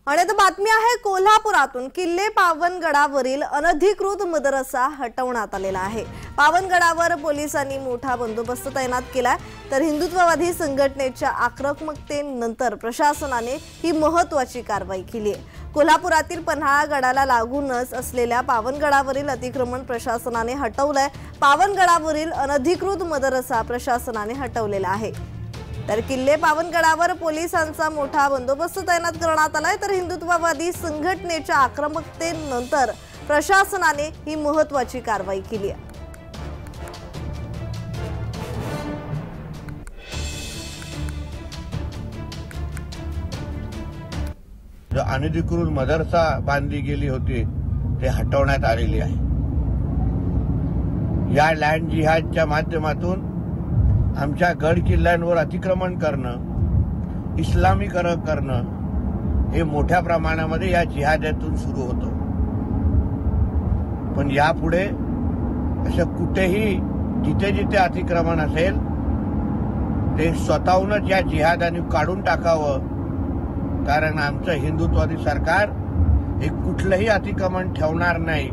आणि आता बातमी आहे कोल्हापुरातून किल्ले पावनगडावरील अनधिकृत मदरसा हटवण्यात आलेला आहे। पावनगडावर पोलिसांनी मोठा बंदोबस्त तैनात केलाय, तर हिंदुत्ववादी संघटनेच्या आक्रमकतेनंतर प्रशासनाने ही महत्त्वाची कारवाई केली आहे। कोल्हापुरातील पन्हाळगडाला लागूनच असलेल्या पावनगडावरील अतिक्रमण प्रशासनाने हटवलंय। पावनगडावरील अनधिकृत मदरसा प्रशासनाने हटवलेला आहे। तर किल्ले पावनगडावर पोलिसांचा मोठा बंदोबस्त तैनात करण्यात आलाय, तर हिंदुत्ववादी संघटनेच्या आक्रमकतेनंतर प्रशासनाने ही महत्त्वाची कारवाई केली आहे। जो अनधिकृत मदरसा बांधली गेली होती ते हटवण्यात आलेली आहे। या लँड जिहादच्या माध्यमातून आमच्या गड किल्ल्यांवर अतिक्रमण करणं, इस्लामीकरण करणं हे मोठ्या प्रमाणामध्ये या जिहादातून सुरू होतं। पण यापुढे असं कुठेही जिथे जिथे अतिक्रमण असेल ते स्वतःहूनच या जिहादाने काढून टाकावं, कारण आमचं हिंदुत्ववादी सरकार हे कुठलंही अतिक्रमण ठेवणार नाही